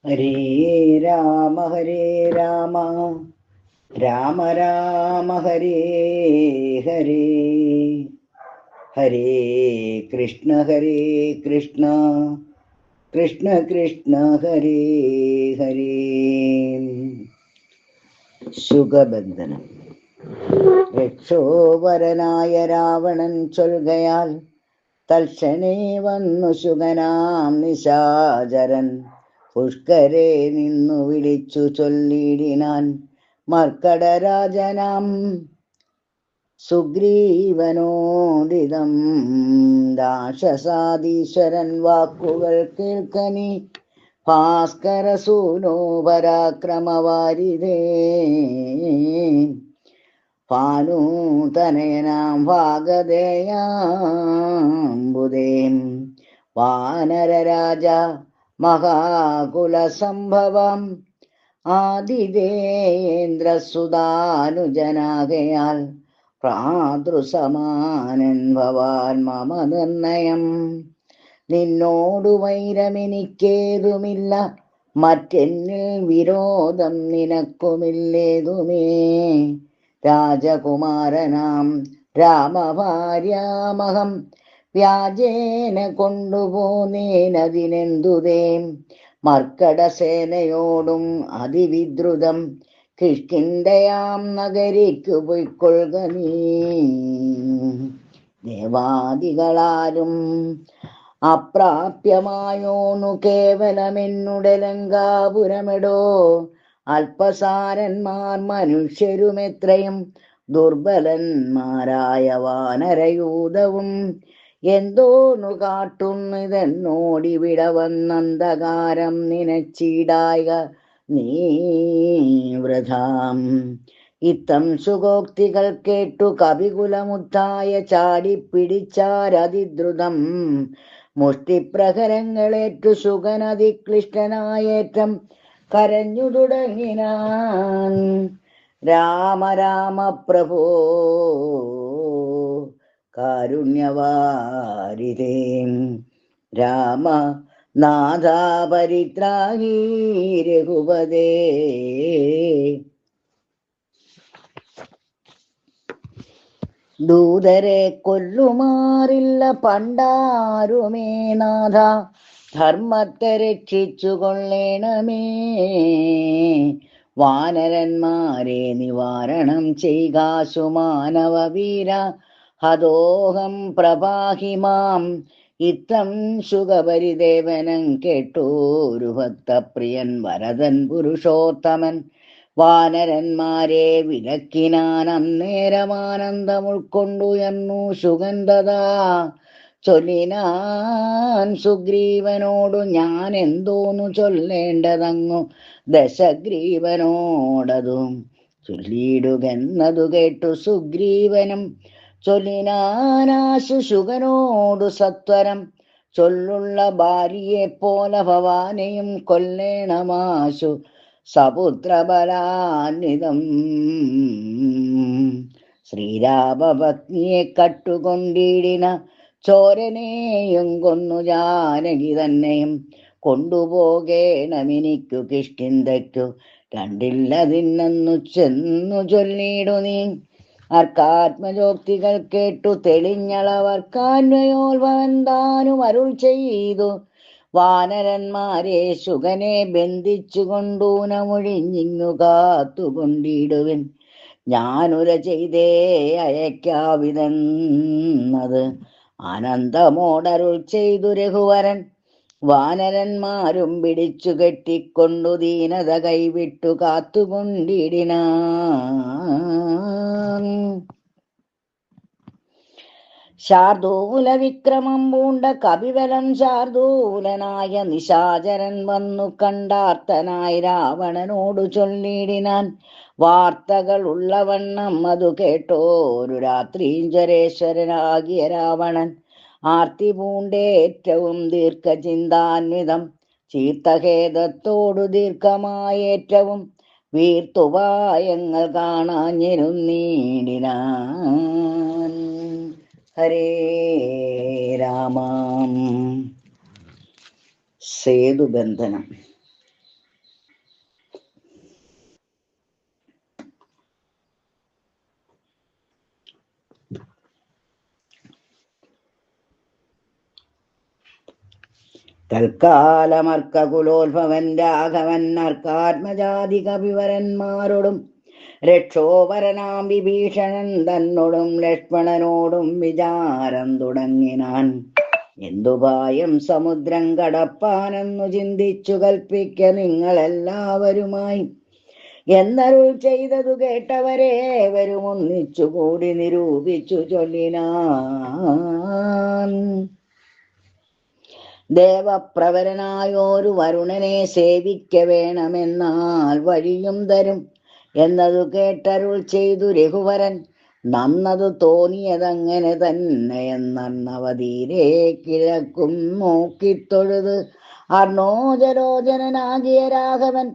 ഹരേ രാമ രാമ രാമ ഹരേ ഹരേ, ഹരേ കൃഷ്ണ കൃഷ്ണ കൃഷ്ണ ഹരേ ഹരേ. ശുഗബന്ധനം. രക്ഷോവരനായ രാവണൻ ചൊൽകയാൽ തൽക്ഷണേ വന്നു ശുഗനാം നിശാചരൻ പുഷ്കരെ നിന്നു വിളിച്ചു ചൊല്ലിടിനാൻ മർക്കടരാജനാം സുഗ്രീവനോദിതം. രാക്ഷസാദീശ്വരൻ വാക്കുകൾ കേൾക്കനി ഭാസ്കരസൂനോ പരാക്രമവാരിധേ. ഭാനുതനയനാം ഭാഗധേയാംബുദേം വാനരരാജ മഹാകുലസംഭവം ആതിഥേയേന്ദ്രസുതാനുജനാകയാൽ ഭ്രാതൃസമാനൻ ഭവാൻ മമ നിർണയം. നിന്നോടു വൈരമെനിക്കേതുമില്ല, മറ്റെന്നിൽ വിരോധം നിനക്കുമില്ലേതുമേ. രാജകുമാരനാം രാമഭാര്യാമഹം വ്യാജേന കൊണ്ടുപോന്നേനതിനെന്തുതേ. മർക്കടസേനയോടും അതിവിദ്രുതം കിഷ്കിന്ധയാം നഗരിക്കു പൊയ്ക്കൊള്ളുക നീ. ദേവാദികളാരും അപ്രാപ്യമായോന്നു കേവലമെന്നുടെ ലങ്കാപുരമെടോ. അല്പസാരന്മാർ മനുഷ്യരുമെത്രയും ദുർബലന്മാരായ വാനരയൂഥവും എന്തോന്നു കാട്ടുന്നിതെന്നോടിവിട വന്നന്ധകാരം നിനച്ചിടായ നീ വൃഥാം. ഇത്തം സുഗോക്തികൾ കേട്ടു കവികുലമുത്തായ ചാടിപ്പിടിച്ചാരതിദ്രുതം. മുഷ്ടിപ്രഹരങ്ങളേറ്റു സുഗനതിക്ലിഷ്ടനായേറ്റം കരഞ്ഞു തുടങ്ങിനാൻ. രാമ രാമ പ്രഭോ കാരുണ്യവാരിധേ, രാമ നാഥാ പരിത്രാഹി രഘുപതേ. ദൂതരെ കൊല്ലുമാറില്ല പണ്ടാരുമേ നാഥ, ധർമ്മത്തെ രക്ഷിച്ചു കൊള്ളേണമേ. വാനരന്മാരെ നിവാരണം ചെയ്കാശു മാനവ വീര, ഹതോഹം പ്രപാഹിമാം. ഇത്തം ശുഗപരിദേവനം കേട്ടോരു ഭക്തപ്രിയൻ വരദൻ പുരുഷോത്തമൻ വാനരന്മാരെ വിലക്കിനാൻ. അന്നേരമാനന്ദം ഉൾക്കൊണ്ടുയർന്നു ശുഗന്ധതാ ചൊല്ലിനാൻ സുഗ്രീവനോടു ഞാൻ എന്തോന്നു ചൊല്ലേണ്ടതങ്ങു ദശഗ്രീവനോടതും ചൊല്ലിയിടുകെന്നതു കേട്ടു സുഗ്രീവനും ചൊല്ലിനാനാശു ശുഗനോടു സത്വരം. ചൊല്ലുള്ള ഭാര്യയെപ്പോലെ ഭവാനെയും കൊല്ലേണമാശു സപുത്രബലാന്വിതം. ശ്രീരാമപത്നിയെ കട്ടുകൊണ്ടിടിന ചോരനെയും കൊന്നു ജാനകി തന്നെയും കൊണ്ടുപോകേണമെനിക്കു കിഷ്കിന്ധയ്ക്കു രണ്ടില്ലതിന്നു ചെന്നു ചൊല്ലിടു നീ. അർക്കാത്മജോക്തികൾ കേട്ടു തെളിഞ്ഞളവർക്കാന്വയോത്ഭവൻ താനും അരുൾ ചെയ്തു. വാനരന്മാരെ ശുഗനെ ബന്ധിച്ചു കൊണ്ടൂനമൊഴിഞ്ഞിങ്ങു കാത്തുകൊണ്ടിടുവിൻ. ഞാനുര ചെയ്തേ അയക്കാവിതെന്നത് ആനന്ദമോടരുൾ ചെയ്തു രഘുവരൻ. വാനരന്മാരും പിടിച്ചു കെട്ടിക്കൊണ്ടു ദീനത കൈവിട്ടു കാത്തുകൊണ്ടിടിനാൻ. ശാർദൂല വിക്രമം പൂണ്ട കപിബലം ശാർദൂലനായ നിശാചരൻ വന്നു കണ്ടാർത്തനായി രാവണനോടു ചൊല്ലിടിനാൻ. വാർത്തകൾ ഉള്ളവണ്ണം അതു കേട്ടോരു രാത്രീഞ്ചരേശ്വരനാകിയ രാവണൻ ആർത്തി പൂണ്ടേറ്റവും ദീർഘചിന്താന്വിതം. ചീത്തഖേദത്തോടു ദീർഘമായേറ്റവും വീർത്തുപായങ്ങൾ കാണാഞ്ഞിരുന്നീടിനാൻ. ഹരേ രാമ. സേതുബന്ധനം. തൽക്കാലമർക്കകുലോത്ഭവൻ രാഘവൻ അർക്കാത്മജാതി കവിവരന്മാരോടും രക്ഷോപരനാം വിഭീഷണൻ തന്നോടും ലക്ഷ്മണനോടും വിചാരം തുടങ്ങിനാൻ. എന്തുപായം സമുദ്രം കടപ്പാനെന്നു ചിന്തിച്ചു കൽപ്പിക്ക നിങ്ങളെല്ലാവരുമായി എന്നരുൾ ചെയ്തതു കേട്ടവരേവരും ഒന്നിച്ചുകൂടി നിരൂപിച്ചു ചൊല്ലിനാൻ. ദേവപ്രവരനായോരു വരുണനെ സേവിക്ക വേണമെന്നാൽ വഴിയും തരും എന്നതു കേട്ടരുൾ ചെയ്തു രഘുവരൻ. നന്നതു തോന്നിയതങ്ങനെ തന്നെ എന്നവതീരെ കിഴക്കും നോക്കിത്തൊഴുത് അർണോജലോചനാകിയ രാഘവൻ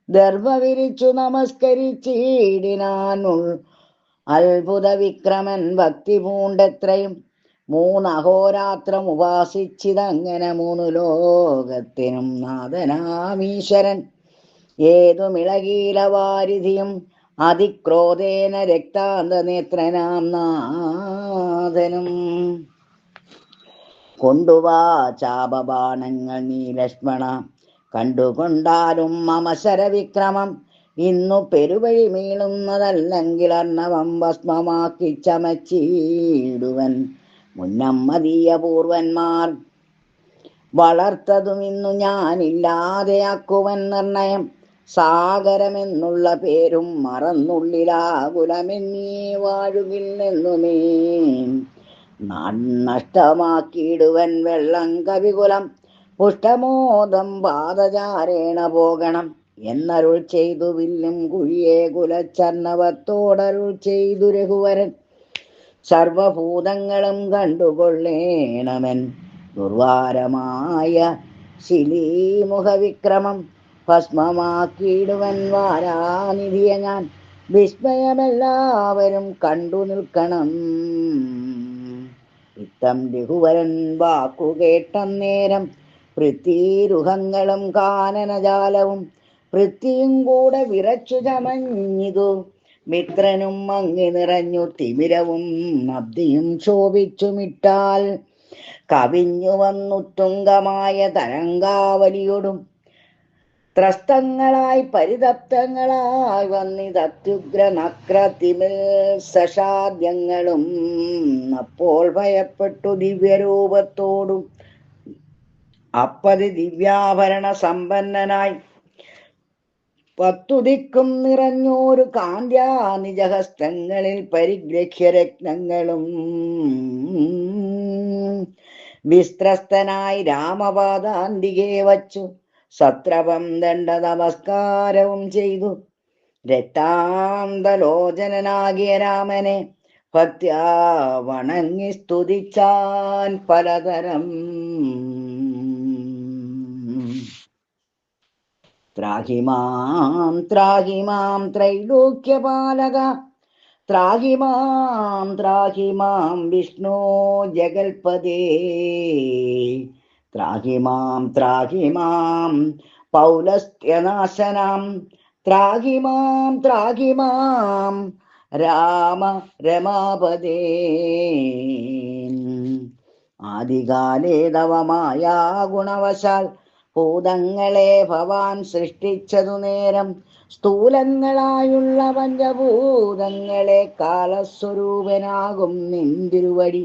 ദർഭ വിരിച്ചു നമസ്കരിച്ചിടിനാനുൾ അത്ഭുത വിക്രമൻ ഭക്തി പൂണ്ടെത്രയും 3 അഹോരാത്രം ഉപാസിച്ചിതങ്ങനെ 3 ലോകത്തിനും നാഥനാമീശ്വരൻ. ഏതുമിളകീല വാരിധിയും അതിക്രോധേന രക്താന്ത നേത്രനാം നാഥനും. കൊണ്ടുവാ ചാപബാണങ്ങൾ നീ ലക്ഷ്മണ, കണ്ടുകൊണ്ടാലും മമ ശരവിക്രമം. ഇന്നു പെരുവഴി മീളുന്നതല്ലെങ്കിൽ അർണവം ഭസ്മമാക്കി ചമച്ചിടുവൻ. മുന്നം മതീയ പൂർവന്മാർ വളർത്തതും ഇന്നു ഞാനില്ലാതെയാക്കുവൻ നിർണയം. സാഗരമെന്നുള്ള പേരും മറന്നുള്ളിലാകുലമെന്നീ വാഴുകില്ലെന്നുമേ നഷ്ടമാക്കിയിടുവൻ വെള്ളം കവികുലം. പുഷ്ടമോദം പാദചാരേണ പോകണം എന്നരുൾ ചെയ്തു വില്ലും കുഴിയെ കുലച്ചർണവത്തോടരുൾ ചെയ്തു രഘുവരൻ. സർവഭൂതങ്ങളും കണ്ടുകൊള്ളേണമൻ ദുർവാരമായ ശിലീമുഖവിക്രമം. ഭസ്മമാക്കിയിടുവൻ വാരാനിധിയ ഞാൻ, വിസ്മയമെല്ലാവരും കണ്ടു നിൽക്കണം. ഇത്തം രഘുവരൻ വാക്കുകേട്ടന്നേരം പൃഥ്വീരുഹങ്ങളും കാനനജാലവും പൃഥ്വിയും കൂടെ വിറച്ചു ചമഞ്ഞിതു. മിത്രനും മങ്ങി നിറഞ്ഞു തിമിരവും അബ്ദിയും ശോഭിച്ചുമിട്ടാൽ കവിഞ്ഞു വന്നുത്തുംഗമായ തരംഗാവലിയോടും ത്രസ്തങ്ങളായി പരിതപ്തങ്ങളായി വന്നിതത്യുഗ്ര നക്രതിമിൽ സഷാദ്യങ്ങളും. അപ്പോൾ ഭയപ്പെട്ടു ദിവ്യരൂപത്തോടും അപ്പതി ദിവ്യാഭരണ സമ്പന്നനായി 10 ദിക്കും നിറഞ്ഞോരു കാന്ത്യാ നിജഹസ്തങ്ങളിൽ പരിഗ്രഹ്യ രത്നങ്ങളും വിസ്ത്രസ്തനായി രാമപാദാന്തികെ വച്ചു സത്രപം ദണ്ഡ നമസ്കാരവും ചെയ്തു. രക്താന്തലോചനാകിയ രാമനെ ഭക്ത്യാ വണങ്ങി സ്തുതിച്ചാൻ പലതരം. ത്രാഹിമാം ത്രാഹിമാം ത്രൈലോക്യപാലക, ത്രാഹിമാം ത്രാഹിമാം വിഷ്ണു ജഗൽപദേ, ത്രാഹിമാം ത്രാഹിമാം പൗലസ്ത്യനാശനാം, ത്രാഹിമാം ത്രാഹിമാം രാമ രമാപദേ. ആദികാലേ തവമായാ ഗുണവശാൽ ഭൂതങ്ങളെ ഭവാൻ സൃഷ്ടിച്ചതു നേരം. സ്ഥൂലങ്ങളായുള്ള പഞ്ചഭൂതങ്ങളെ കാലസ്വരൂപനാകും നിന്തിരുവടി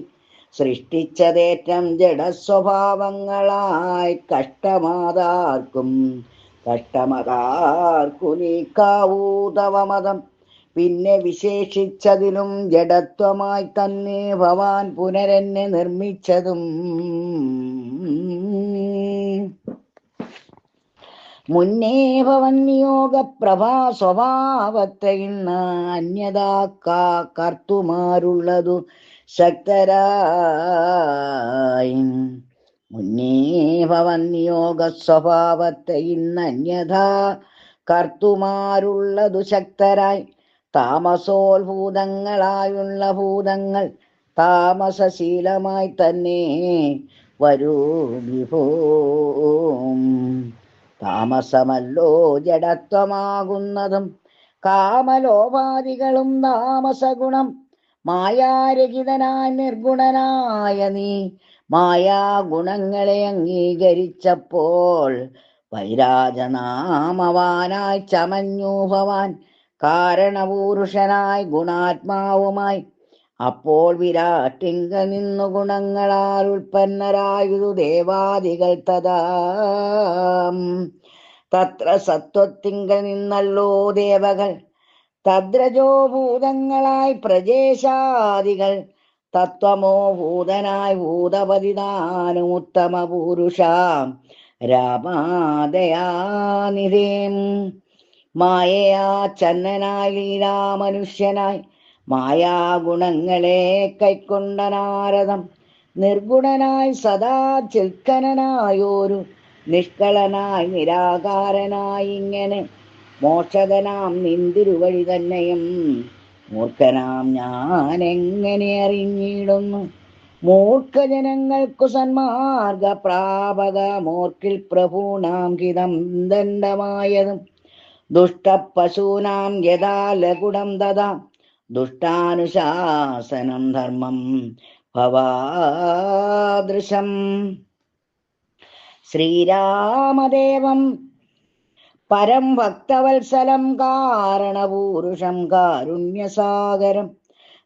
സൃഷ്ടിച്ചതേറ്റം ജഡസ്വഭാവങ്ങളായി കഷ്ടമാതാർക്കും നീക്കാവൂ തവമതം. പിന്നെ വിശേഷിച്ചതിലും ജഡത്വമായി തന്നെ ഭവാൻ പുനരെന്നെ നിർമ്മിച്ചതും. മുന്നേ ഭവൻ നിയോഗ പ്രഭാ സ്വഭാവത്തെ ഇന്ന് അന്യതാ കർത്തുമാരുള്ളതു ശക്തരായി. മുന്നേ ഭവൻ നിയോഗ സ്വഭാവത്തെ ഇന്ന് അന്യഥാ കർത്തുമാരുള്ളതു ശക്തരായി. താമസോത്ഭൂതങ്ങളായുള്ള ഭൂതങ്ങൾ താമസശീലമായി തന്നെ വരൂ വിഭോ. താമസമല്ലോ ജഡത്വമാകുന്നതും കാമലോപാദികളും താമസഗുണം. മായാരഹിതനായ നിർഗുണനായ നീ മായാഗുണങ്ങളെ അംഗീകരിച്ചപ്പോൾ വൈരാജനാമവാനായി ചമഞ്ഞു ഭവാൻ. കാരണപൂരുഷനായി ഗുണാത്മാവുമായി അപ്പോൾ വിരാട്ടിങ്ക നിന്നു ഗുണങ്ങളാൽ ഉൽപ്പന്നരായതു ദേവാദികൾ തഥാ. തത്ര സത്വത്തിങ്കൽ നിന്നല്ലോ ദേവകൾ, തദ്രജോ ഭൂതങ്ങളായി പ്രജേശാദികൾ, തത്വമോ ഭൂതനായി ഭൂതപതിതാനും ഉത്തമ പുരുഷാം രാമാദയാനിധേം. മായയാ ചന്നനായി ലീലാമനുഷ്യനായി മായാഗുണങ്ങളെ കൈക്കൊണ്ട നാരദം, നിർഗുണനായി സദാ ചിൽക്കനായോരു നിഷ്കളനായി നിരാകാരനായി ഇങ്ങനെ മോക്ഷകനാം നിന്തിരുവഴി തന്നെയും മൂർഖനാം ഞാൻ എങ്ങനെ അറിഞ്ഞിടുന്നു. മൂർഖജനങ്ങൾക്കു സന്മാർഗ പ്രാപക മോർക്കിൽ പ്രഭൂണാം ഹിതം ദണ്ഡമായതും ദുഷ്ടപശൂനാം യഥാ ലകുടം തഥാ ദുഷ്ടാനുശാസനം ധർമ്മം ഭവാദൃശം. ശ്രീരാമദേവം പരം ഭക്തവത്സലം കാരണപൂരുഷം കാരുണ്യസാഗരം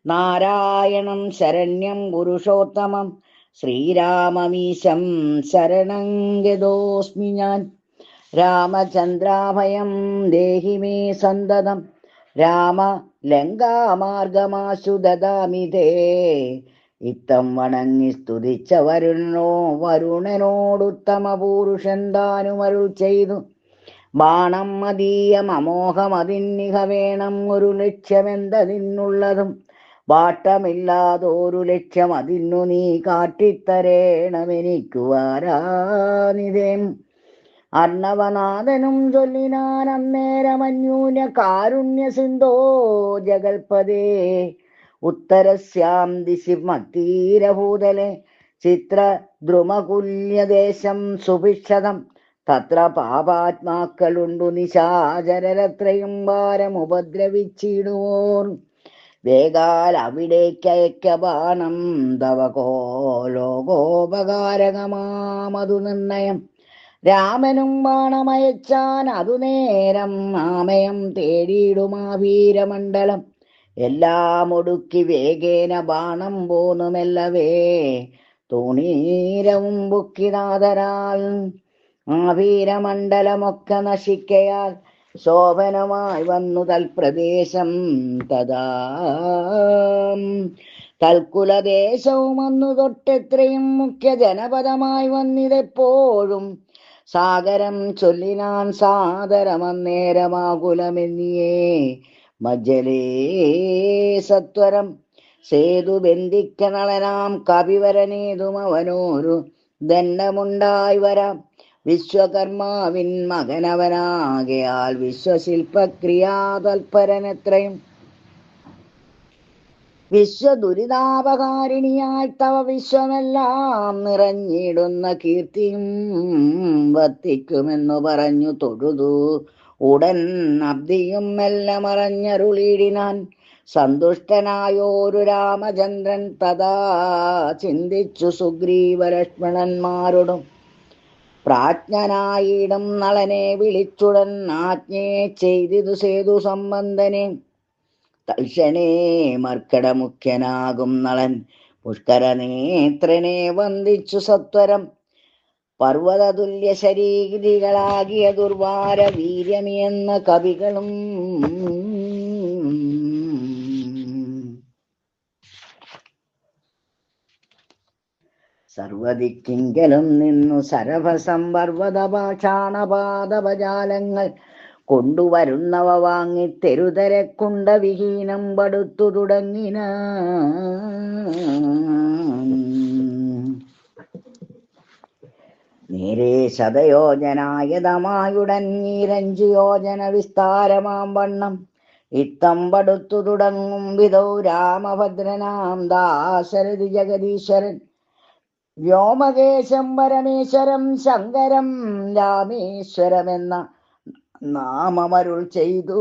നാരായണം ശരണ്യം പുരുഷോത്തമം ശ്രീരാമമീശം ശരണം ഗതോസ്മി ഞാൻ. രാമചന്ദ്രാഭയം ദേഹി മേ സന്തതം രാമ ലങ്കാമാർഗമാശു ദദാമി തേ. ഇത്തം വണങ്ങി സ്തുതിച്ച വരുണനോടുത്തമ പുരുഷൻ താനുമരുൾ ചെയ്തു. ബാണം മതീയം അമോഘം അതിന്നിഹ വേണം ഒരു ലക്ഷ്യമെന്തതിനുള്ളതും വാട്ടമില്ലാതൊരു ലക്ഷ്യം അതിന്നു നീ കാട്ടിത്തരേണമെനിക്കു വാരാനിതേം. അർണവനാഥനും ചൊല്ലിനാൻ അന്നേരമന്യൂന കാരുണ്യ സിന്ധോ ജഗൽപദേ. ഉത്തരസ്യാം ദിശി മത്തീരഭൂതലെ ചിത്ര ദ്രുമകുല്യദേശം സുഭിക്ഷതം. തത്ര പാപാത്മാക്കളുണ്ടു നിശാചരത്രയും ഭാരം ഉപദ്രവിച്ചിടുവോർ. വേഗാൽ അവിടേക്കയക്ക ബാണം തവ ലോകോപകാരകമാമതു നിർണയം. രാമനും ബാണമയച്ചാൻ അതു നേരം ആമയം തേടിയിടുമാ വീരമണ്ഡലം. എല്ലാം ഒടുക്കി വേഗേന ബാണം പോന്നുമെല്ലവേ തൂണീരവും ബുക്കിനാഥരാൽ. ആ വീരമണ്ഡലമൊക്കെ നശിക്കയാൽ ശോഭനമായി വന്നു തൽപ്രദേശം തഥാ. തൽക്കുലദേശവും അന്നു തൊട്ടെത്രയും മുഖ്യ ജനപദമായി വന്നിതെപ്പോഴും. സാഗരം ചൊല്ലിനാൻ സാദരമന്നേരമാകുലമെന്നിയേ മജ്ജലേ സത്വരം. സേതു ബന്ധിക്ക നളനാം കവിവരനേതും അവനോരു ദണ്ഡമുണ്ടായി വരാം. വിശ്വകർമാവിൻ മകനവനാകയാൽ വിശ്വശില്പക്രിയാ തൽപരനെത്രയും. വിശ്വദുരിതാപകാരിണിയായി തവ വിശ്വമെല്ലാം നിറഞ്ഞിടുന്ന കീർത്തിയും വർത്തിക്കുമെന്നു പറഞ്ഞു തൊഴുതു. ഉടൻ അബ്ദിയും മെല്ലെ മറഞ്ഞരുളിയിടിനാൻ. സന്തുഷ്ടനായോരു രാമചന്ദ്രൻ തഥാ ചിന്തിച്ചു സുഗ്രീവലക്ഷ്മണന്മാരോടും. പ്രാജ്ഞനായിടും നളനെ വിളിച്ചുടൻ ആജ്ഞയെ ചെയ്തിതു സേതു സംബന്ധനെ. തൽക്ഷണേ മർക്കടമുഖ്യനാകും നളൻ പുഷ്കരനേത്രനെ വന്ദിച്ചു സത്വരം. പർവ്വതതുല്യ ശരീരികളാകിയ ദുർവാര വീര്യമിയെന്ന കവികളും സർവദിക്കിങ്കലും നിന്നു സരഭസം പർവ്വതപാഷാണപാദപജാലങ്ങൾ കൊണ്ടുവരുന്നവ വാങ്ങി തെരുതരക്കുണ്ട വിഹീനം പടുത്തു തുടങ്ങിന. നേരെ ശതയോജനായതമായുടൻ 25 യോജന വിസ്താരമാം വണ്ണം ഇത്തം പടുത്തു തുടങ്ങും വിധൗ രാമഭദ്രനാം ദാശരഥി ജഗദീശ്വരൻ വ്യോമകേശം പരമേശ്വരം ശങ്കരം രാമേശ്വരമെന്ന നാമമരുൾ ചെയ്തു.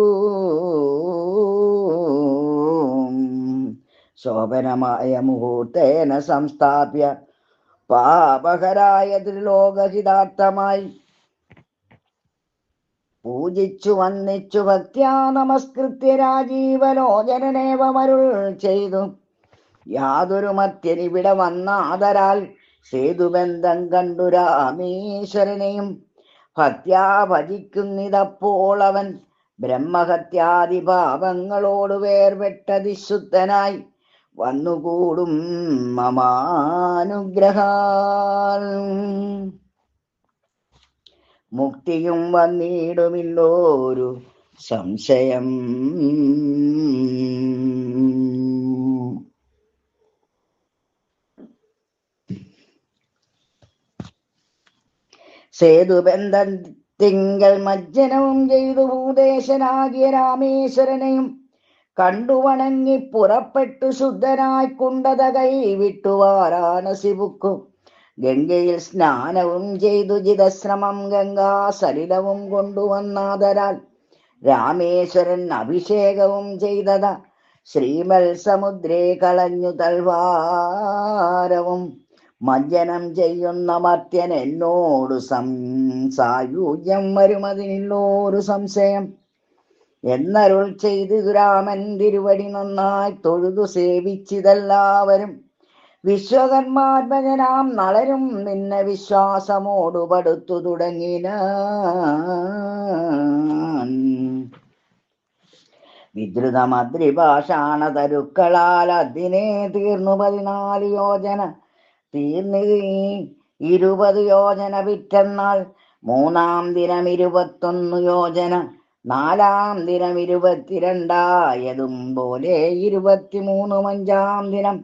ശോഭനമായ മുഹൂർത്തേന സംസ്ഥാപ്യ പാപകരായ ത്രിലോകഹിതാർത്ഥമായി പൂജിച്ചു വന്നിച്ചു ഭക്ത്യാ നമസ്കൃത്യ രാജീവലോചനനേവമരുൾ ചെയ്തു. യാതൊരു മത്യനിവിടെ വന്നാദരാൽ സേതുബന്ധം കണ്ടു രാമേശ്വരനെയും ഭക്ത്യാ ഭജിക്കുന്നിതപ്പോൾ അവൻ ബ്രഹ്മഹത്യാദി പാപങ്ങളോട് വേർപെട്ടതിശുദ്ധനായി വന്നുകൂടും മമാനുഗ്രഹാൽ. മുക്തിയും വന്നിടുമില്ലോരു സംശയം. സേതുബന്ധത്തിങ്കൽ മജ്ജനവും ചെയ്തു ഭൂദേശനാകിയ രാമേശ്വരനെയും കണ്ടു വണങ്ങി പുറപ്പെട്ടു ശുദ്ധനായി കുണ്ടത കൈവിട്ടു വാരാണസി പുക്കും. ഗംഗയിൽ സ്നാനവും ചെയ്തു ജിതശ്രമം ഗംഗാസലിലവും കൊണ്ടുവന്നാദരാൽ രാമേശ്വരൻ അഭിഷേകവും ചെയ്തത ശ്രീമൽ സമുദ്രേ കളഞ്ഞു തൽവാരവും. മജ്ജനം ചെയ്യുന്ന മർത്യൻ എന്നോടു സായുജ്യം വരുമതിനില്ലോരു സംശയം എന്നരുൾ ചെയ്തു രാമൻ തിരുവടി നന്നായി തൊഴുതു സേവിച്ചിതെല്ലാവരും. വിശ്വകർമാത്മജനാം നളരും നിന്നെ വിശ്വാസമോടു പടുത്തു തുടങ്ങിന. വിദ്രുതമദ്രിഭാഷാണ തരുക്കളാൽ അതിനെ തീർന്നു 14 യോജന തീർന്നു 20 യോജന പിറ്റന്നാൾ. 3-ാം ദിനം 21 യോജന. 4-ാം ദിനം 22 പോലെ 23 5-ാം ദിനം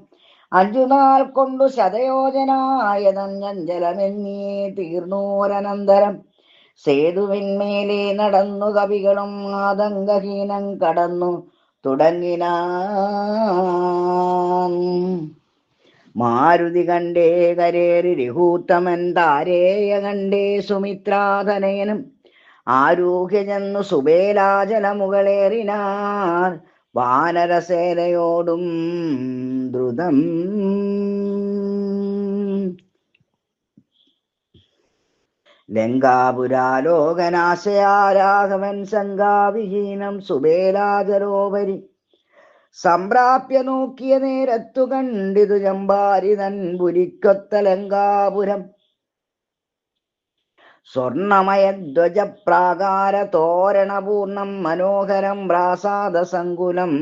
5 നാൾ കൊണ്ടു ശതയോജനായതഞ്ഞഞ്ചലമെന്നീ തീർന്നോരനന്തരം സേതുവിന്മേലെ നടന്നു കവികളും ആതങ്കഹീനം കടന്നു തുടങ്ങിന. മാരുതി കണ്ടേ കരേറി രഘൂത്തമൻ താരേയ കണ്ടേ സുമിത്രാതനയനും ആരൂഹ്യ ചെന്നു സുബേലാചല മുകളേറിനാർ വാനരസേനയോടും ദ്രുതം. ലങ്കാപുരാലോകനാശയാരാഘവൻ ശങ്കാവിഹീനം സുബേലാചരോപരി സംപ്രാപ്യ നോക്കിയ നേരത്തു കണ്ടിതു ചമ്പാരിതൻ പുരിക്കൊത്ത ലങ്കാപുരം. സ്വർണമയധ്വജപ്രാകാര തോരണപൂർണം മനോഹരം പ്രാസാദസങ്കുലം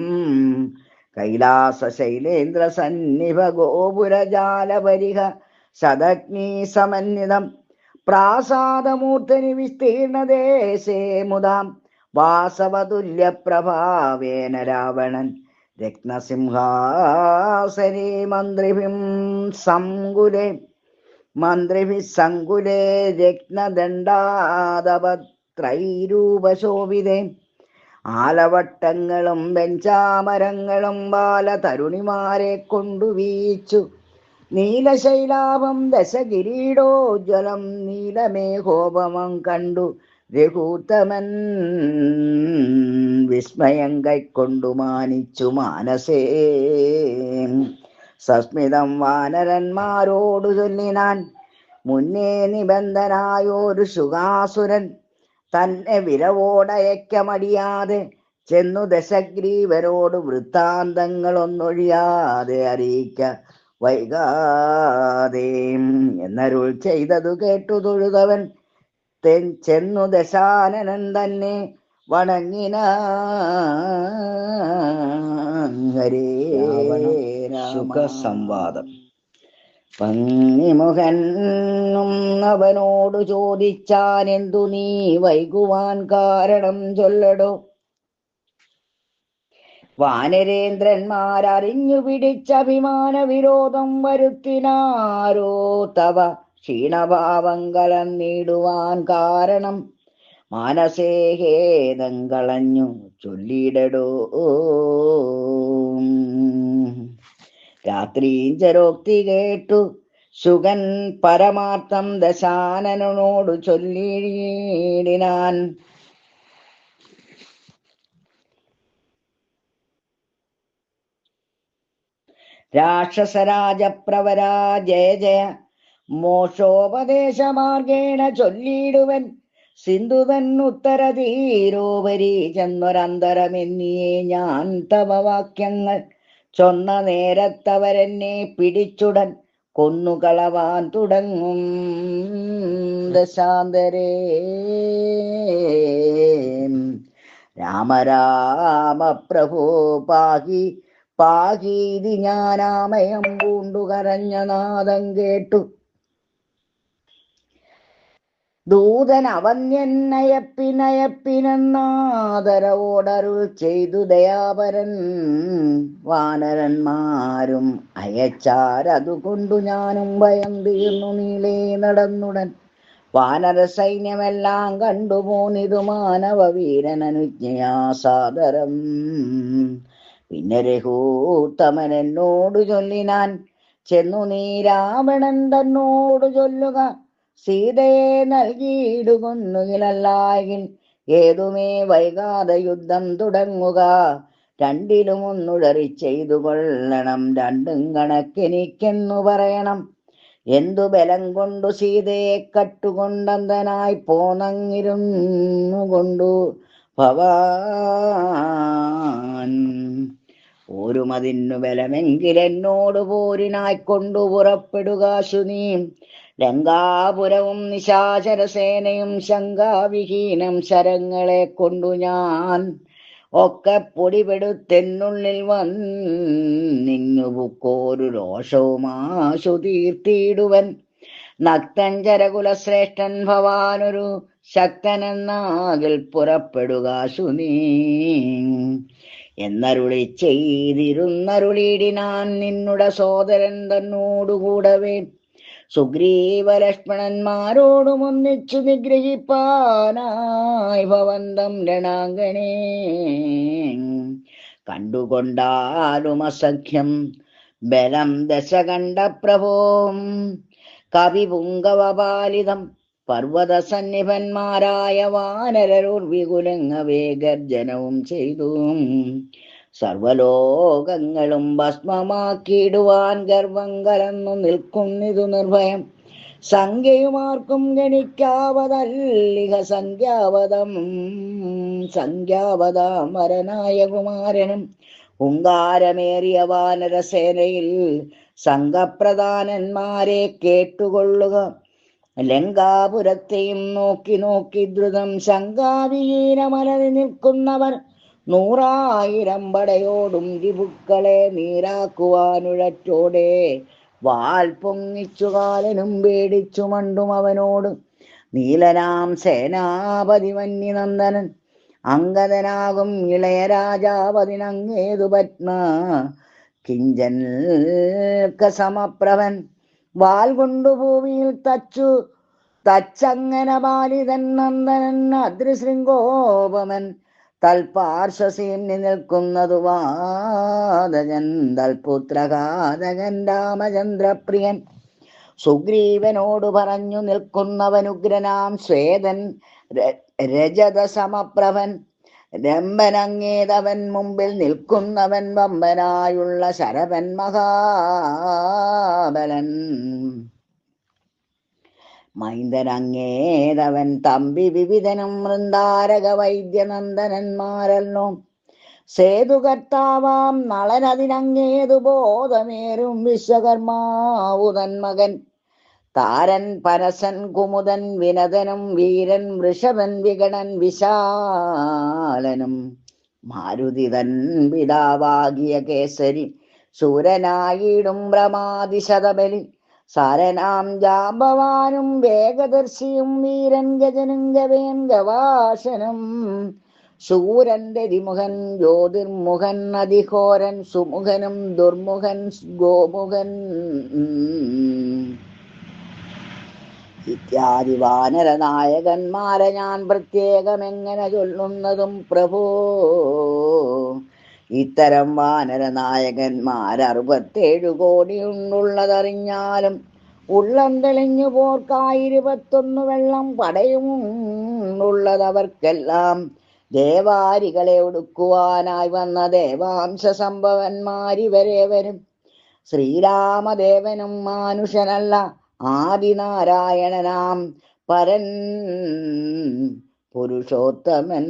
കൈലാസ ശൈലേന്ദ്ര സന്നിഭ ഗോപുരജാലപരിഹ ശതഗ്നി സമന്വിതം പ്രാസാദമൂർധനി വിസ്തീർണദേശേ മുതാം വാസവതുല്യപ്രഭാവേന രാവണൻ രത്നസിംഹാസനേ മന്ത്രിഭിः സങ്കുലേ രത്നദണ്ഡാദപത്രൈരൂപശോഭിതേ. ആലവട്ടങ്ങളും ബെഞ്ചാമരങ്ങളും ബാലതരുണിമാരെ കൊണ്ടു വീച്ചു നീലശൈലാഭം ദശകിരീടോജ്വലം നീലമേഘോപമം കണ്ടു രഘൂത്തമൻ വിസ്മയം കൈക്കൊണ്ടു മാനിച്ചു മാനസേ. സസ്മിതം വാനരന്മാരോടു ചൊല്ലിനാൻ മുന്നേ നിബന്ധനായോരു ശുകാസുരൻ തന്നെ വിരവോടയക്കമടിയാതെ ചെന്നു ദശഗ്രീവരോട് വൃത്താന്തങ്ങളൊന്നൊഴിയാതെ അറിയിക്ക വൈകാതെ എന്നരുൾ ചെയ്തതു കേട്ടു തൊഴുതവൻ ചെന്നു ദശാനനൻ തന്നെ വണങ്ങിന. സുഖസംവാദം. പങ്ങിമുഖനും അവനോടു ചോദിച്ചാൻ എന്തു നീ വൈകുവാൻ കാരണം ചൊല്ലടോ. വാനരേന്ദ്രന്മാരറിഞ്ഞു പിടിച്ച അഭിമാന വിരോധം വരുത്തിനാരോ തവ ക്ഷീണഭാവം കലർന്നിടുവാൻ കാരണം മാനസേഹേദം കളഞ്ഞു ചൊല്ലിടടോ. രാത്രീഞ്ചരോക്തി കേട്ടു ശുകൻ പരമാർത്ഥം ദശാനനോടു ചൊല്ലിടിനാൻ. രാക്ഷസരാജപ്രവരാ ജയ ജയ മോക്ഷോപദേശമാർഗേണ ചൊല്ലിയിടുവൻ സിന്ധുതൻ ഉത്തരതീരോപരി ചെന്നൊരന്തരമെന്നിയേ ഞാൻ തവ വാക്യങ്ങൾ ചൊന്ന നേരത്തവരെന്നെ പിടിച്ചുടൻ കൊന്നുകളവാൻ തുടങ്ങും ദശാന്തരേ. രാമ രാമ പ്രഭോ പാഹി പാഹീതി ഞാനാമയം പൂണ്ടു കരഞ്ഞ നാദം കേട്ടു ദൂതൻ അവന്യന്നയപ്പിനയപ്പിനെന്നാദരവോടരുൾ ചെയ്തു ദയാപരൻ. വാനരന്മാരും അയച്ചാരതുകൊണ്ടു ഞാനും ഭയം തീർന്നു നീളേ നടന്നുടൻ. വാനര സൈന്യമെല്ലാം കണ്ടുപോന്നിതു മാനവ വീരനനുജ്ഞയാ സാദരം. പിന്നെ രഘൂത്തമൻ എന്നോടു ചൊല്ലിനാൻ, ചെന്നു നീ രാവണൻ തന്നോടു ചൊല്ലുക, സീതയെ നൽകിയിടുകൊന്നുകിലല്ലായെങ്കിൽ ഏതുമേ വൈകാതെ യുദ്ധം തുടങ്ങുക. രണ്ടിലും ഒന്നുഴറി ചെയ്തു കൊള്ളണം, രണ്ടും കണക്കെനിക്കെന്നു പറയണം. എന്തു ബലം കൊണ്ടു സീതയെ കട്ടുകൊണ്ടന്തനായി പോന്നങ്ങിരുന്നു കൊണ്ടു ഭവാൻ. പോരുമതിന്നു ബലമെങ്കിലെന്നോട് പോരിനായിക്കൊണ്ടു പുറപ്പെടുക ശുനീ. ലങ്കാപുരവും നിശാചരസേനയും ശങ്കാവിഹീനം ശരങ്ങളെ കൊണ്ടു ഞാൻ ഒക്കെ പൊടിപെടുത്തെന്നുള്ളിൽ വന്നിങ്ങു ബുക്കോരു രോഷവുമാശു തീർത്തിയിടുവൻ. നക്തഞ്ചരകുലശ്രേഷ്ഠൻ ഭവാനൊരു ശക്തനെന്നാകിൽ പുറപ്പെടുക ശുനീ എന്നരുളി ചെയ്തിരുന്നരുളിയിടിനാൻ നിന്നുട സോദരൻ തന്നോടുകൂടവേ. സുഗ്രീവലക്ഷ്മണന്മാരോടും ഒന്നിച്ചു നിഗ്രഹിപ്പാനായി ഭവന്തം രണാങ്കണേ. കണ്ടുകൊണ്ടാലും അസഖ്യം ബലം ദശകണ്ഠ പ്രഭോം. കവിപുങ്കവപാലിതം പർവ്വതസന്നിഭന്മാരായ വാനരരുർവികുലങ്ങവേ ഗർജനവും ചെയ്തു. സർവലോകങ്ങളും ഭസ്മമാക്കിയിടുവാൻ ഗർവം കലർന്നു നിൽക്കുന്നിതു നിർഭയം. സംഖ്യയുമാർക്കും ഗണിക്കാവതല്ലിഹ സംഖ്യാവതാമരനായ കുമാരനും. ഹുങ്കാരമേറിയ വാനരസേനയിൽ സംഘപ്രധാനന്മാരെ കേട്ടുകൊള്ളുക. ലങ്കാപുരത്തെയും നോക്കി നോക്കി ദ്രുതം ശങ്കാവിഹീനമലറി നിൽക്കുന്നവർ 100,000 പടയോടും രിപുക്കളെ നീരാക്കുവാനുഴറ്റോടെ വാൽ പൊങ്ങിച്ചു കാലനും പേടിച്ചു മണ്ടും അവനോട്. നീലനാം സേനാപതി വന്യനന്ദനൻ അങ്കദനാകും ഇളയ രാജാവതിനങ്ങേതു പത്മ കിഞ്ചൽക്ക സമപ്രഭൻ. വാൽ കൊണ്ടു ഭൂമിയിൽ തച്ചങ്ങന ബാലിതൻ നന്ദനൻ അദ്രിശൃംഗോപമൻ. തൽപാർശ്വസീമ്നി നിൽക്കുന്നതു വാദജൻ തൽപുത്രഘാതകൻ രാമചന്ദ്രപ്രിയൻ. സുഗ്രീവനോടു പറഞ്ഞു നിൽക്കുന്നവനുഗ്രനാം ശ്വേതൻ രജത സമപ്രഭൻ. രംഭനങ്ങേതവൻ മുമ്പിൽ നിൽക്കുന്നവൻ വമ്പനായുള്ള ശരഭൻ മഹാബലൻ. മൈന്ദനങ്ങേതവൻ തമ്പി വിവിധനും വൃന്ദാരക വൈദ്യനന്ദനന്മാരല്ലോ. സേതുകർത്താവാം നളനതിനങ്ങേതു ബോധമേറും വിശ്വകർമാവുതൻ മകൻ. താരൻ പരസൻ കുമുദൻ വിനതനും വീരൻ വൃഷഭൻ വികടൻ വിശാലനും. മാരുതിതൻ പിതാവാകിയ കേസരി ശൂരനായിടും ഭ്രമാതിശതബലി. സാരനാം ജാമ്പവാനും വേഗദർശിയും വീരൻ ഗജനും ഗവയൻ ഗവാശനും. ശൂരൻ രതിമുഖൻ ജ്യോതിർമുഖൻ അതിഘോരൻ സുമുഖനും ദുർമുഖൻ ഗോമുഖൻ ഇത്യാദി വാനര നായകന്മാരെ ഞാൻ പ്രത്യേകമെങ്ങനെ ചൊല്ലുന്നതും പ്രഭോ. ഇത്തരം വാനര നായകന്മാർ 67 കോടിയുണ്ടുള്ളതറിഞ്ഞാലും ഉള്ളം തെളിഞ്ഞു പോർക്കായി 21 വെള്ളം പടയും ഉള്ളതവർക്കെല്ലാം. ദേവാരികളെ ഒടുക്കുവാനായി വന്ന ദേവാംശ സംഭവന്മാരിവരെ വരും. ശ്രീരാമദേവനും മാനുഷനല്ല, ആദിനാരായണനാം പരൻ പുരുഷോത്തമൻ.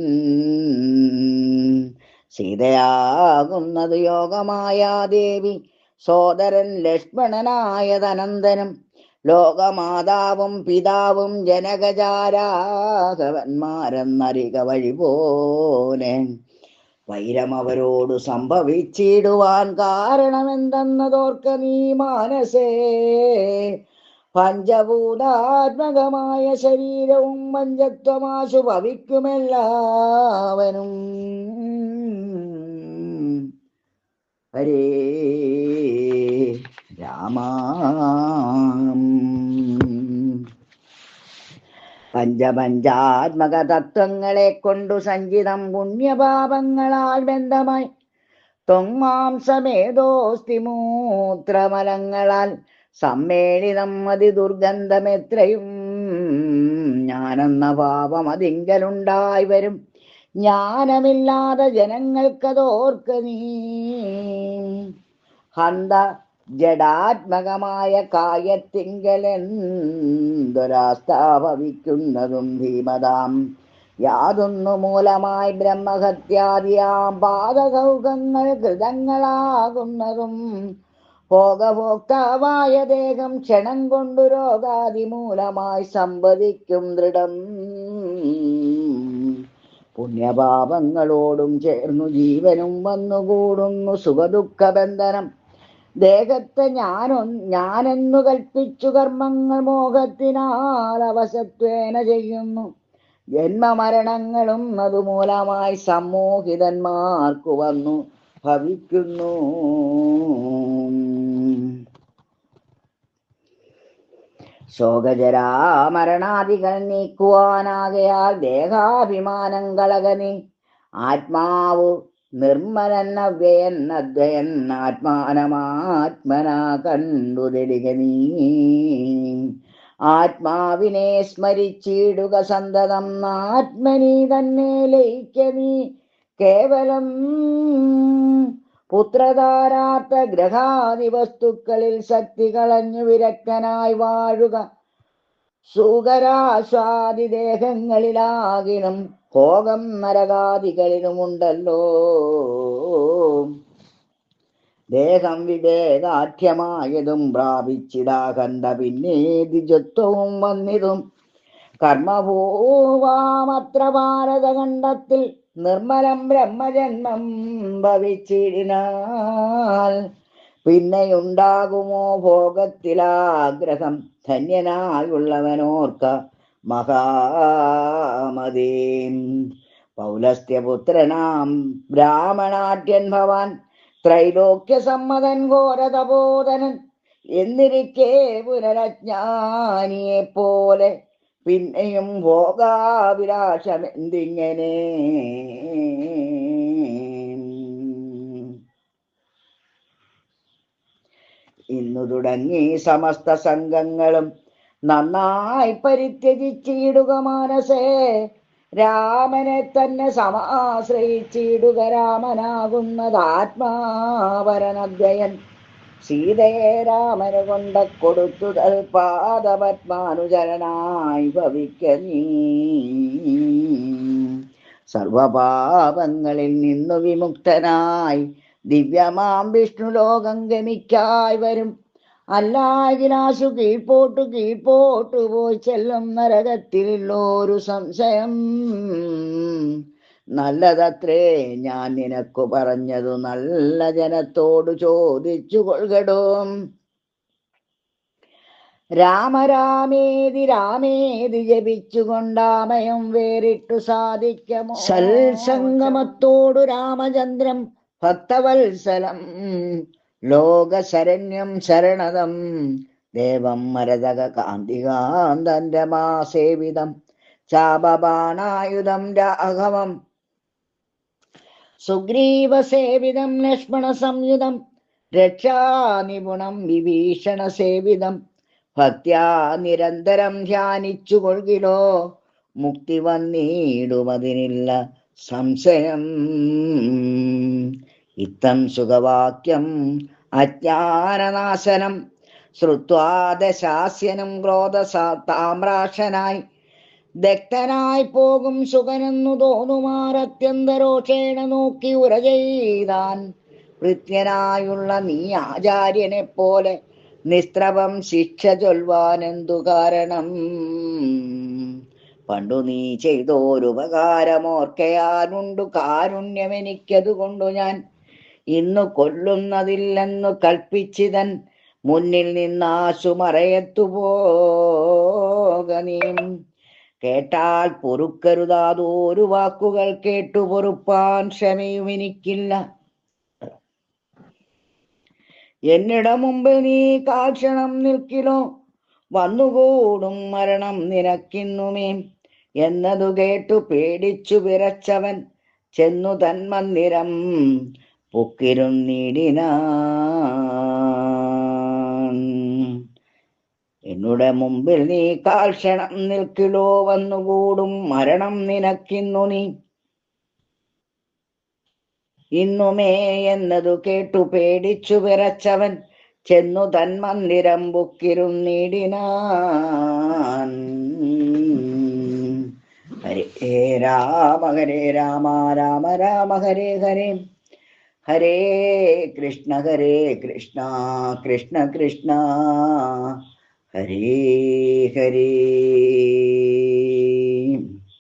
സീതയാകുന്നത് യോഗമായ ദേവി, സോദരൻ ലക്ഷ്മണനായതനന്തനും, ലോകമാതാവും പിതാവും ജനകജാരാഘവന്മാരെന്നരിക വഴി പോലെ. വൈരം അവരോട് സംഭവിച്ചിടുവാൻ കാരണമെന്തെന്നതോർക്ക നീ മാനസേ. പഞ്ചഭൂതാത്മകമായ ശരീരവും പഞ്ചത്വമാശു ഭവിക്കുമെല്ലാവനും. ഹരേ രാമ. പഞ്ചപഞ്ചാത്മക തത്വങ്ങളെ കൊണ്ടു സഞ്ചിതം പുണ്യപാപങ്ങളാൽ ബന്ധമായി ത്വങ്മാംസമേതോസ്തി മൂത്രമലങ്ങളാൽ സമ്മേളിതം അതിദുർഗന്ധമെത്രയും. ഞാനെന്ന പാപം അതിങ്കലുണ്ടായി വരും, ജ്ഞാനമില്ലാതെ ജനങ്ങൾക്കതോർക്ക നീ. ഹന്ത ജഡാത്മകമായ കായത്തിങ്കലെന്തൊരാസ്ഥ ഭവിക്കുന്നതും ഭീമതാം. യാതൊന്നു മൂലമായി ബ്രഹ്മഹത്യാദിയാം പാദകൗകങ്ങൾ കൃതങ്ങളാകുന്നതും. ഭോഗഭോക്താവായ ദേഹം ക്ഷണം കൊണ്ടു രോഗാദി മൂലമായി സമ്പദിക്കും ദൃഢം. പുണ്യപാപങ്ങളോടും ചേർന്നു ജീവനും വന്നുകൂടുന്നു സുഖദുഃഖബന്ധനം. ദേഹത്തെ ഞാനെന്നു കൽപ്പിച്ചു കർമ്മങ്ങൾ മോഹത്തിനാൽ അവശത്വേന ചെയ്യുന്നു. ജന്മമരണങ്ങളും അതുമൂലമായി സമ്മോഹിതന്മാർക്കു വന്നു ഭവിക്കുന്നു. ശോകജരാമരണാദികൾ നീക്കുവാനാകയാൽ ദേഹാഭിമാനം കളകനി. ആത്മാവ് നിർമ്മലൻ അവ്യയൻ അദ്വയൻ ആത്മാനമാത്മനാ കണ്ടു തെളിക നീ. ആത്മാവിനെ സ്മരിച്ചിടുക സന്തതം ആത്മനി തന്നെ ലയിക്ക നീ. കേവലം പുത്രധാരാർത്ഥ ഗ്രഹാദി വസ്തുക്കളിൽ ശക്തി കളഞ്ഞു വിരക്തനായി വാഴുക. സുഖരാസ്വാദി ദേഹങ്ങളിലാകിലും ഭോഗം നരകാദികളിലുമുണ്ടല്ലോ. ദേഹം വിവേകാഠ്യമായതും പ്രാപിച്ചിടാകണ്ട പിന്നെ ദ്വിജത്വവും വന്നിതും. കർമ്മഭൂവാമത്ര ഭാരതഖണ്ഡത്തിൽ നിർമ്മലം ബ്രഹ്മജന്മം ഭവിച്ചിടിനാൽ പിന്നെയുണ്ടാകുമോ ഭോഗത്തിലാഗ്രഹം. ധന്യനായുള്ളവനോർക്ക മഹാമതീം. പൗലസ്ത്യപുത്രനാം ബ്രാഹ്മണാഢ്യൻ ഭവാൻ, ത്രൈലോക്യസമ്മതൻ ഘോരതപോധനൻ എന്നിരിക്കെ പുനരജ്ഞാനിയെ പോലെ പിന്നെയും ഭോഗാഭിലാഷമെന്തിങ്ങനെ. ഇന്നു തുടങ്ങി സമസ്ത സംഘങ്ങളും നന്നായി പരിത്യജിച്ചിടുക മാനസേ. രാമനെ തന്നെ സമാശ്രയിച്ചിടുക. രാമനാകുന്നത് ആത്മാവരനദ്വയൻ. സീതയെ രാമന് കൊണ്ട കൊടുത്തു തൽപാദപത്മാനുചരനായി ഭവിക്ക നീ. സർവപാപങ്ങളിൽ നിന്നു വിമുക്തനായി ദിവ്യമാം വിഷ്ണുലോകം ഗമിക്കായി വരും. അല്ലാകിലാശു കീഴ്പോട്ടു പോയി ചെല്ലും നരകത്തിലുള്ളൊരു സംശയം. നല്ലതത്രേ ഞാൻ നിനക്കു പറഞ്ഞതു, നല്ല ജനത്തോടു ചോദിച്ചു കൊൾകടും. രാമരാമേതി രാമേതി ജപിച്ചുകൊണ്ടാമയം വേറിട്ടു സാധിക്കമോ. സൽസംഗമത്തോടു രാമചന്ദ്രം ഭക്തവത്സലം ലോകശരണ്യം ശരണദം ദേവം മരതക കാന്തികാന്തന്റെ മാസേവിതം ചാപബാണായുധം രാഘവം സുഗ്രീവസേവിതം ലക്ഷ്മണ സംയുതം രക്ഷാനിപുണം വിഭീഷണസേവിതം ഭക്ത്യാ നിരന്തരം ധ്യാനിച്ചു കൊൾകിലോ മുക്തി വന്നിടുമതിനില്ല സംശയം. ഇത്തം സുഖവാക്യം അജ്ഞാനനാശനം ശ്രുത്വാദശാസ്യനും ക്രോധസാമ്രാക്ഷനായി ദഗ്ധനായി പോകും ശുകനെന്നു തോന്നുമാറത്യന്തരോഷേണ നോക്കി ഉര ചെയ്താൻ. ഭൃത്യനായുള്ള നീ ആചാര്യനെ പോലെ നിസ്ത്രവം ശിക്ഷ ചൊൽവാനെന്തു കാരണം? പണ്ടു നീ ചെയ്തോരുപകാരമോർക്കയാനുണ്ടു കാരുണ്യമെനിക്കതുകൊണ്ടു ഞാൻ ഇന്നു കൊല്ലുന്നതില്ലെന്നു കൽപ്പിച്ചിതൻ മുന്നിൽ നിന്നാശു മറയത്തുപോക നീ. കേട്ടാൽ പൊറുക്കരുതാതോരു വാക്കുകൾ കേട്ടു പൊറുപ്പാൻ ക്ഷമയും എനിക്കില്ല. എന്നിട മുമ്പ് നീ കാൽക്ഷണം നിൽക്കിലോ വന്നുകൂടും മരണം നിനക്കിന്നുമേ എന്നതു കേട്ടു പേടിച്ചു വിറച്ചവൻ ചെന്നു തന്മന്ദിരം പൊക്കിരുന്നിടിനാൻ. എന്നുടെ മുമ്പിൽ നീ കാൽക്ഷണം നിൽക്കിലോ വന്നുകൂടും മരണം നിനക്കിന്നു നീ ഇന്നുമേ എന്നതു കേട്ടു പേടിച്ചു വിറച്ചവൻ ചെന്നു തന്മന്ദിരം പൊക്കിരുന്നിടിനാൻ. ഹരേ രാമ രാമ രാമ ഹരേ ഹരേ ഹരേ കൃഷ്ണ കൃഷ്ണ കൃഷ്ണ ഹരേ ഹരേ.